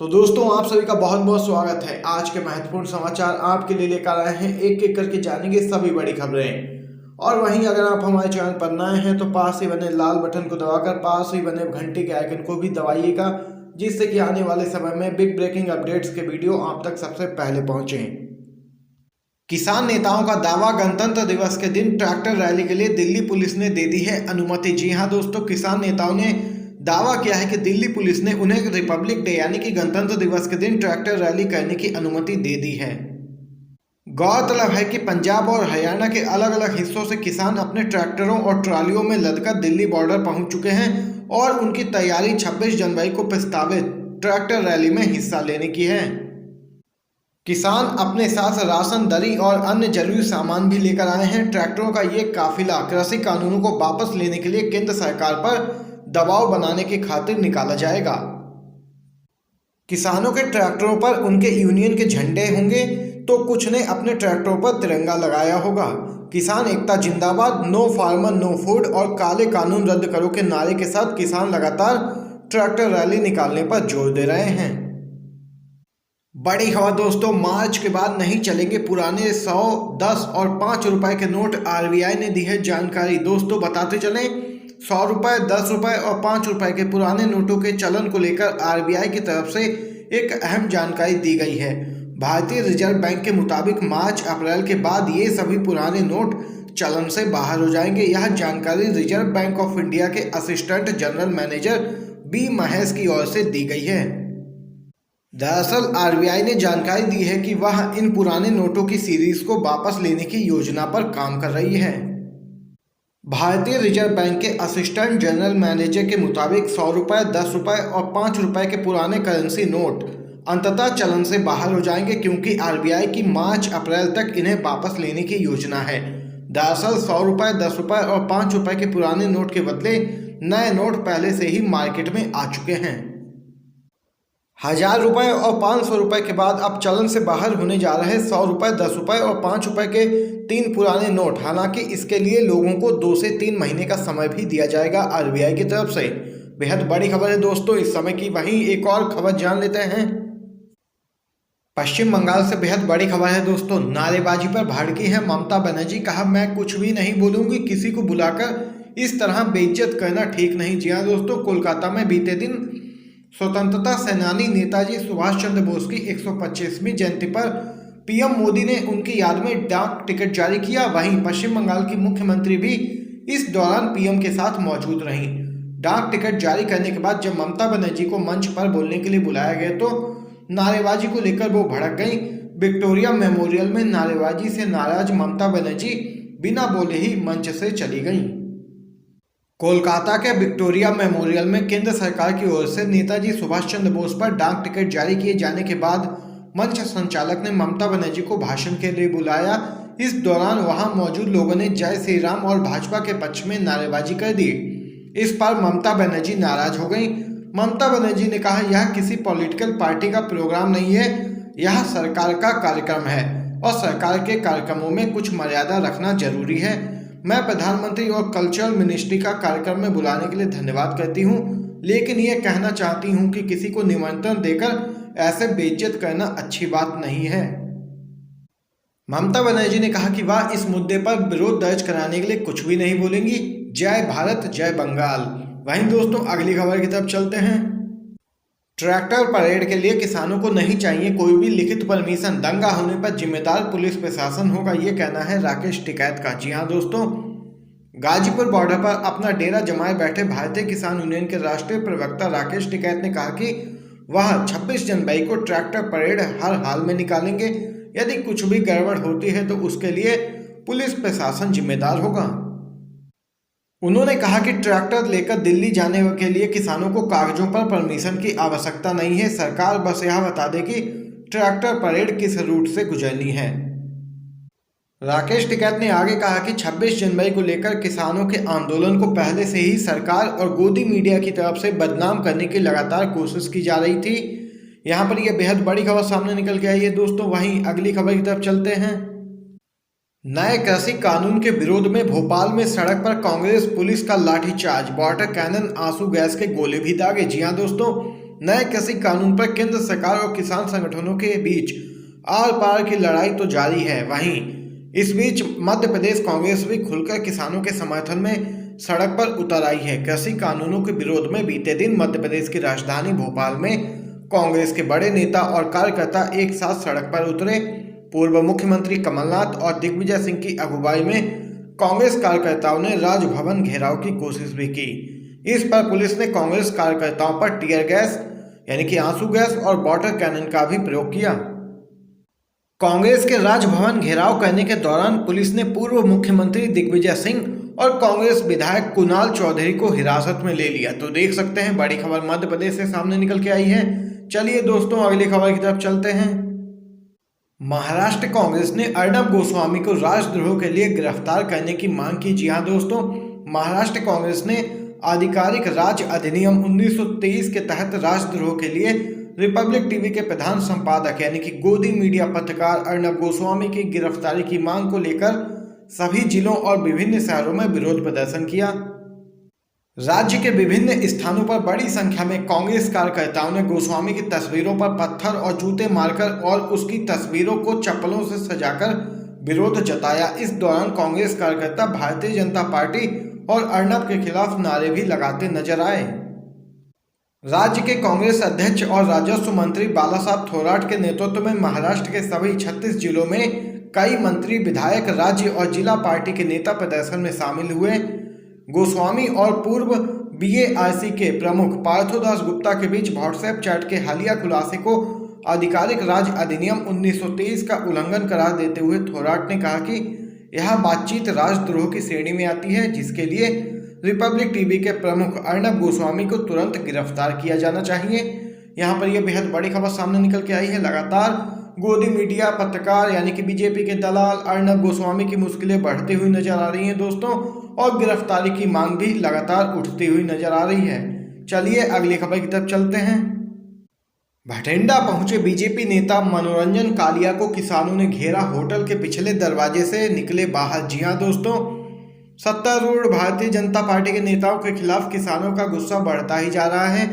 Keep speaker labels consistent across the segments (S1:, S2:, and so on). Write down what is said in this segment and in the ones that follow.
S1: तो दोस्तों आप सभी का बहुत बहुत स्वागत है। आज के महत्वपूर्ण समाचार आपके लिए लेकर आए हैं। एक एक करके जानेंगे सभी बड़ी खबरें। और वहीं अगर आप हमारे चैनल पर नए हैं तो पास ही बने लाल बटन को दबाकर पास ही बने घंटी के आइकन को भी दबाइएगा, जिससे कि आने वाले समय में बिग ब्रेकिंग अपडेट्स के वीडियो आप तक सबसे पहले पहुंचे। किसान नेताओं का दावा, गणतंत्र दिवस के दिन ट्रैक्टर रैली के लिए दिल्ली पुलिस ने दे दी है अनुमति। जी हां दोस्तों, किसान नेताओं ने दावा किया है कि दिल्ली पुलिस ने उन्हें रिपब्लिक डे यानी कि गणतंत्र दिवस के दिन ट्रैक्टर रैली करने की अनुमति दे दी है। गौरतलब है कि पंजाब और हरियाणा के अलग अलग हिस्सों से किसान अपने ट्रैक्टरों और ट्रालियों में लदकर दिल्ली बॉर्डर पहुंच चुके हैं और उनकी तैयारी 26 जनवरी को प्रस्तावित ट्रैक्टर रैली में हिस्सा लेने की है। किसान अपने साथ राशन, दरी और अन्य जरूरी सामान भी लेकर आए हैं। ट्रैक्टरों का ये काफिला कृषि कानूनों को वापस लेने के लिए केंद्र सरकार पर दबाव बनाने की खातिर निकाला जाएगा। किसानों के ट्रैक्टरों पर उनके यूनियन के झंडे होंगे तो कुछ ने अपने ट्रैक्टरों पर तिरंगा लगाया होगा। किसान एकता जिंदाबाद, नो फार्मर नो फूड और काले कानून रद्द करो के नारे के साथ किसान लगातार ट्रैक्टर रैली निकालने पर जोर दे रहे हैं। बड़ी खबर दोस्तों, मार्च के बाद नहीं चलेंगे पुराने 100, 10 और 5 रुपए के नोट। आरबीआई ने दी है जानकारी। दोस्तों बताते चलें, 100 रुपए, 10 रुपए और 5 रुपए के पुराने नोटों के चलन को लेकर आरबीआई की तरफ से एक अहम जानकारी दी गई है। भारतीय रिजर्व बैंक के मुताबिक मार्च अप्रैल के बाद ये सभी पुराने नोट चलन से बाहर हो जाएंगे। यह जानकारी रिजर्व बैंक ऑफ इंडिया के assistant general manager B Mahesh की ओर से दी गई है। दरअसल आरबीआई ने जानकारी दी है कि वह इन पुराने नोटों की सीरीज को वापस लेने की योजना पर काम कर रही है। भारतीय रिजर्व बैंक के असिस्टेंट जनरल मैनेजर के मुताबिक 100 रुपए, 10 रुपए और 5 रुपए के पुराने करेंसी नोट अंततः चलन से बाहर हो जाएंगे, क्योंकि आरबीआई की मार्च अप्रैल तक इन्हें वापस लेने की योजना है। दरअसल 100 रुपए, 10 रुपए और 5 रुपए के पुराने नोट के बदले नए नोट पहले से ही मार्केट में आ चुके हैं। 1000 रुपए और 500 रुपए के बाद अब चलन से बाहर होने जा रहे 100 रुपए, 10 रुपए और 5 रुपए के 3 पुराने नोट। हालांकि इसके लिए लोगों को 2 से 3 महीने का समय भी दिया जाएगा आरबीआई की तरफ से। बेहद बड़ी खबर है दोस्तों इस समय की। वहीं एक और खबर जान लेते हैं। पश्चिम बंगाल से बेहद बड़ी खबर है दोस्तों। नारेबाजी पर भड़की है ममता बनर्जी। कहा, मैं कुछ भी नहीं बोलूंगी, किसी को बुलाकर इस तरह बेइज्जत करना ठीक नहीं। जी हाँ दोस्तों, कोलकाता में बीते दिन स्वतंत्रता सेनानी नेताजी सुभाष चंद्र बोस की 125वीं जयंती पर पीएम मोदी ने उनकी याद में डाक टिकट जारी किया। वहीं पश्चिम बंगाल की मुख्यमंत्री भी इस दौरान पीएम के साथ मौजूद रहीं। डाक टिकट जारी करने के बाद जब ममता बनर्जी को मंच पर बोलने के लिए बुलाया गया तो नारेबाजी को लेकर वो भड़क गई। विक्टोरिया मेमोरियल में नारेबाजी से नाराज ममता बनर्जी बिना बोले ही मंच से चली गईं। कोलकाता के विक्टोरिया मेमोरियल में केंद्र सरकार की ओर से नेताजी सुभाष चंद्र बोस पर डाक टिकट जारी किए जाने के बाद मंच संचालक ने ममता बनर्जी को भाषण के लिए बुलाया। इस दौरान वहां मौजूद लोगों ने जय श्री राम और भाजपा के पक्ष में नारेबाजी कर दी। इस पर ममता बनर्जी नाराज हो गई। ममता बनर्जी ने कहा, यह किसी पॉलिटिकल पार्टी का प्रोग्राम नहीं है, यह सरकार का कार्यक्रम है और सरकार के कार्यक्रमों में कुछ मर्यादा रखना जरूरी है। मैं प्रधानमंत्री और कल्चरल मिनिस्ट्री का कार्यक्रम में बुलाने के लिए धन्यवाद करती हूं, लेकिन ये कहना चाहती हूं कि किसी को निमंत्रण देकर ऐसे बेइज्जत करना अच्छी बात नहीं है। ममता बनर्जी ने कहा कि वह इस मुद्दे पर विरोध दर्ज कराने के लिए कुछ भी नहीं बोलेंगी। जय भारत, जय बंगाल। वहीं दोस्तों अगली खबर की तरफ चलते हैं। ट्रैक्टर परेड के लिए किसानों को नहीं चाहिए कोई भी लिखित परमिशन, दंगा होने पर जिम्मेदार पुलिस प्रशासन होगा, ये कहना है राकेश टिकैत का। जी हाँ दोस्तों, गाजीपुर बॉर्डर पर अपना डेरा जमाए बैठे भारतीय किसान यूनियन के राष्ट्रीय प्रवक्ता राकेश टिकैत ने कहा कि वह 26 जनवरी को ट्रैक्टर परेड हर हाल में निकालेंगे। यदि कुछ भी गड़बड़ होती है तो उसके लिए पुलिस प्रशासन जिम्मेदार होगा। उन्होंने कहा कि ट्रैक्टर लेकर दिल्ली जाने के लिए किसानों को कागजों पर परमिशन की आवश्यकता नहीं है। सरकार बस यह बता दे कि ट्रैक्टर परेड किस रूट से गुजरनी है। राकेश टिकैत ने आगे कहा कि 26 जनवरी को लेकर किसानों के आंदोलन को पहले से ही सरकार और गोदी मीडिया की तरफ से बदनाम करने की लगातार कोशिश की जा रही थी। यहाँ पर यह बेहद बड़ी खबर सामने निकल के आई है दोस्तों। वहीं अगली खबर की तरफ चलते हैं। नए कृषि कानून के विरोध में भोपाल में सड़क पर कांग्रेस पुलिस का लाठीचार्ज, वाटर कैनन, आंसू गैस के गोले भी दागे। जी हां दोस्तों, नए कृषि कानून पर केंद्र सरकार और किसान संगठनों के बीच आर पार की लड़ाई तो जारी है। वहीं इस बीच मध्य प्रदेश कांग्रेस भी खुलकर किसानों के समर्थन में सड़क पर उतर आई है। कृषि कानूनों के विरोध में बीते दिन मध्य प्रदेश की राजधानी भोपाल में कांग्रेस के बड़े नेता और कार्यकर्ता एक साथ सड़क पर उतरे। पूर्व मुख्यमंत्री कमलनाथ और दिग्विजय सिंह की अगुवाई में कांग्रेस कार्यकर्ताओं ने राजभवन घेराव की कोशिश भी की। इस पर पुलिस ने कांग्रेस कार्यकर्ताओं पर टीयर गैस यानी कि आंसू गैस और वाटर कैनन का भी प्रयोग किया। कांग्रेस के राजभवन घेराव करने के दौरान पुलिस ने पूर्व मुख्यमंत्री दिग्विजय सिंह और कांग्रेस विधायक कुणाल चौधरी को हिरासत में ले लिया। तो देख सकते हैं बड़ी खबर मध्य प्रदेश से सामने निकल के आई है। चलिए दोस्तों अगली खबर की तरफ चलते हैं। महाराष्ट्र कांग्रेस ने अर्नब गोस्वामी को राजद्रोह के लिए गिरफ्तार करने की मांग की। जी हां दोस्तों, महाराष्ट्र कांग्रेस ने आधिकारिक राज्य अधिनियम 1923 के तहत राजद्रोह के लिए रिपब्लिक टीवी के प्रधान संपादक यानी कि गोदी मीडिया पत्रकार अर्नब गोस्वामी की गिरफ्तारी की मांग को लेकर सभी जिलों और विभिन्न शहरों में विरोध प्रदर्शन किया। राज्य के विभिन्न स्थानों पर बड़ी संख्या में कांग्रेस कार्यकर्ताओं ने गोस्वामी की तस्वीरों पर पत्थर और जूते मारकर और उसकी तस्वीरों को चप्पलों से सजाकर विरोध जताया। इस दौरान कांग्रेस कार्यकर्ता भारतीय जनता पार्टी और अर्नब के खिलाफ नारे भी लगाते नजर आए। राज्य के कांग्रेस अध्यक्ष और राजस्व मंत्री बालासाहब थोराट के नेतृत्व में महाराष्ट्र के सभी 36 जिलों में कई मंत्री, विधायक, राज्य और जिला पार्टी के नेता प्रदर्शन में शामिल हुए। गोस्वामी और पूर्व बीएआरसी के प्रमुख पार्थोदास गुप्ता के बीच व्हाट्सएप चैट के हालिया खुलासे को आधिकारिक राज्य अधिनियम 1923 का उल्लंघन करार देते हुए थोराट ने कहा कि यह बातचीत राजद्रोह की श्रेणी में आती है, जिसके लिए रिपब्लिक टीवी के प्रमुख अर्नब गोस्वामी को तुरंत गिरफ्तार किया जाना चाहिए। यहाँ पर यह बेहद बड़ी खबर सामने निकल के आई है। लगातार गोदी मीडिया पत्रकार यानी कि बीजेपी के दलाल अर्नब गोस्वामी की मुश्किलें बढ़ती हुई नजर आ रही हैं दोस्तों, और गिरफ्तारी की मांग भी लगातार उठती हुई नजर आ रही है। चलिए अगली खबर की तरफ चलते हैं। भटिंडा पहुंचे बीजेपी नेता मनोरंजन कालिया को किसानों ने घेरा, होटल के पिछले दरवाजे से निकले बाहर। जी हां दोस्तों, सत्तारूढ़ भारतीय जनता पार्टी के नेताओं के खिलाफ किसानों का गुस्सा बढ़ता ही जा रहा है।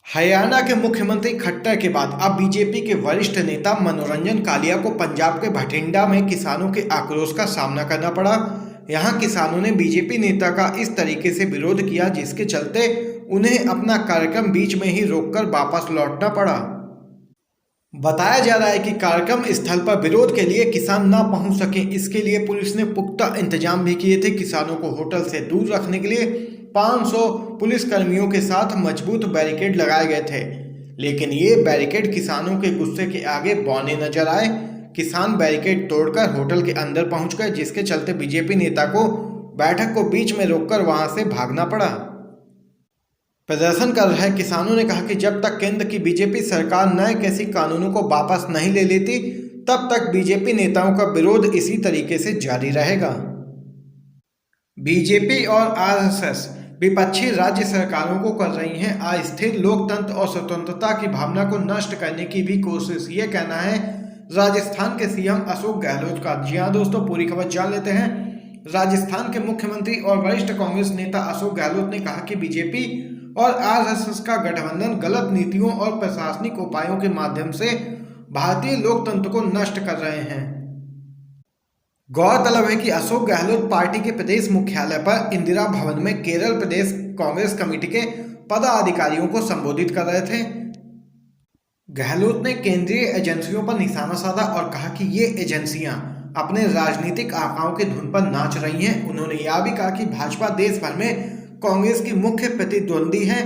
S1: हरियाणा के मुख्यमंत्री खट्टर के बाद अब बीजेपी के वरिष्ठ नेता मनोरंजन कालिया को पंजाब के भटिंडा में किसानों के आक्रोश का सामना करना पड़ा। यहां किसानों ने बीजेपी नेता का इस तरीके से विरोध किया, जिसके चलते उन्हें अपना कार्यक्रम बीच में ही रोककर वापस लौटना पड़ा। बताया जा रहा है कि कार्यक्रम स्थल पर विरोध के लिए किसान ना पहुंच सके, इसके लिए पुलिस ने पुख्ता इंतजाम भी किए थे। किसानों को होटल से दूर रखने के लिए 500 पुलिसकर्मियों के साथ मजबूत बैरिकेड लगाए गए थे, लेकिन ये बैरिकेड किसानों के गुस्से के आगे बौने नजर आए। किसान बैरिकेड तोड़कर होटल के अंदर पहुंच गए, जिसके चलते बीजेपी नेता को बैठक को बीच में रोककर वहां से भागना पड़ा। प्रदर्शन कर रहे किसानों ने कहा कि जब तक केंद्र की बीजेपी सरकार नए कृषि कानूनों को वापस नहीं ले लेती, तब तक बीजेपी नेताओं का विरोध इसी तरीके से जारी रहेगा। बीजेपी और आरएसएस विपक्षी राज्य सरकारों को कर रही हैं अस्थिर लोकतंत्र और स्वतंत्रता की भावना को नष्ट करने की भी कोशिश। ये कहना है राजस्थान के सीएम अशोक गहलोत का। जी हाँ दोस्तों, पूरी खबर जान लेते हैं। राजस्थान के मुख्यमंत्री और वरिष्ठ कांग्रेस नेता अशोक गहलोत ने कहा कि बीजेपी और आरएसएस का गठबंधन गलत नीतियों और प्रशासनिक उपायों के माध्यम से भारतीय लोकतंत्र को नष्ट कर रहे हैं। गौरतलब है कि अशोक गहलोत पार्टी के प्रदेश मुख्यालय पर इंदिरा भवन में केरल प्रदेश कांग्रेस कमेटी के पदाधिकारियों को संबोधित कर रहे थे। गहलोत ने केंद्रीय एजेंसियों पर निशाना साधा और कहा कि ये एजेंसियां अपने राजनीतिक आकाओं की धुन पर नाच रही हैं। उन्होंने यह भी कहा कि भाजपा देश भर में कांग्रेस की मुख्य प्रतिद्वंदी है,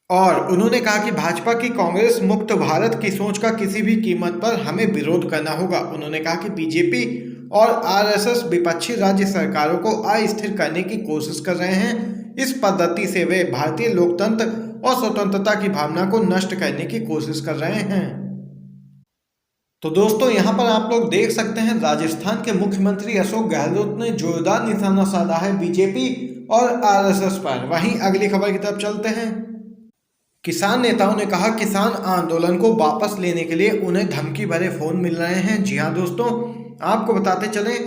S1: और उन्होंने कहा कि भाजपा की कांग्रेस मुक्त भारत की सोच का किसी भी कीमत पर हमें विरोध करना होगा। उन्होंने कहा कि बीजेपी और आरएसएस विपक्षी राज्य सरकारों को अस्थिर करने की कोशिश कर रहे हैं। इस पद्धति से वे भारतीय लोकतंत्र और स्वतंत्रता की भावना को नष्ट करने की कोशिश कर रहे हैं। तो दोस्तों, यहाँ पर आप लोग देख सकते हैं राजस्थान के मुख्यमंत्री अशोक गहलोत ने जोरदार निशाना साधा है बीजेपी और आरएसएस पर। वहीं अगली खबर की तरफ चलते हैं। किसान नेताओं ने कहा किसान आंदोलन को वापस लेने के लिए उन्हें धमकी भरे फोन मिल रहे हैं। जी हां दोस्तों, आपको बताते चलें,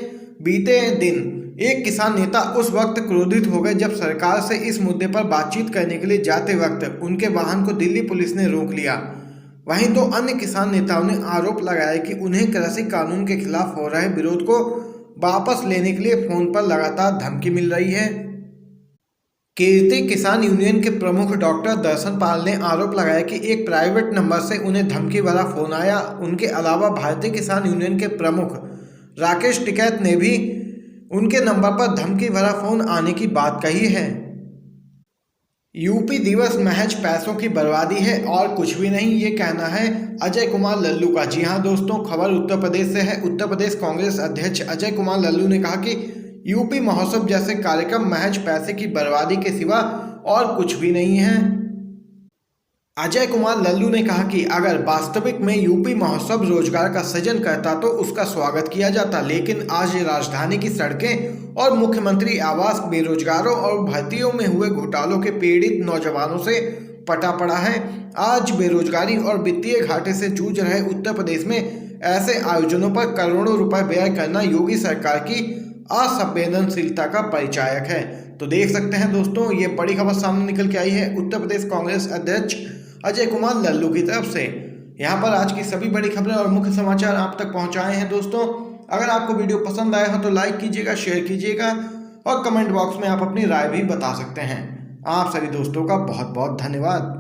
S1: बीते दिन एक किसान नेता उस वक्त क्रोधित हो गए जब सरकार से इस मुद्दे पर बातचीत करने के लिए जाते वक्त उनके वाहन को दिल्ली पुलिस ने रोक लिया। वहीं दो अन्य किसान नेताओं ने आरोप लगाया कि उन्हें कृषि कानून के खिलाफ हो रहे विरोध को वापस लेने के लिए फोन पर लगातार धमकी मिल रही है। कीर्ति किसान यूनियन के प्रमुख डॉक्टर दर्शन पाल ने आरोप लगाया कि एक प्राइवेट नंबर से उन्हें धमकी भरा फोन आया। उनके अलावा भारतीय किसान यूनियन के प्रमुख राकेश टिकैत ने भी उनके नंबर पर धमकी भरा फोन आने की बात कही है। यूपी दिवस महज पैसों की बर्बादी है और कुछ भी नहीं, ये कहना है अजय कुमार लल्लू का। जी हां दोस्तों, खबर उत्तर प्रदेश से है। उत्तर प्रदेश कांग्रेस अध्यक्ष अजय कुमार लल्लू ने कहा कि यूपी महोत्सव जैसे कार्यक्रम महज पैसे की बर्बादी के सिवा और कुछ भी नहीं है। अजय कुमार लल्लू ने कहा कि अगर वास्तविक में यूपी महोत्सव रोजगार का सृजन करता तो उसका स्वागत किया जाता, लेकिन आज राजधानी की सड़कें और मुख्यमंत्री आवास बेरोजगारों और भर्तियों में हुए घोटालों के पीड़ित नौजवानों से पटा पड़ा है। आज बेरोजगारी और वित्तीय घाटे से जूझ रहे उत्तर प्रदेश में ऐसे आयोजनों पर करोड़ों रुपए व्यय करना योगी सरकार की असंवेदनशीलता का परिचायक है। तो देख सकते हैं दोस्तों, ये बड़ी खबर सामने निकल के आई है उत्तर प्रदेश कांग्रेस अध्यक्ष अजय कुमार लल्लू की तरफ से। यहाँ पर आज की सभी बड़ी खबरें और मुख्य समाचार आप तक पहुँचाए हैं दोस्तों। अगर आपको वीडियो पसंद आया हो तो लाइक कीजिएगा, शेयर कीजिएगा और कमेंट बॉक्स में आप अपनी राय भी बता सकते हैं। आप सभी दोस्तों का बहुत बहुत धन्यवाद।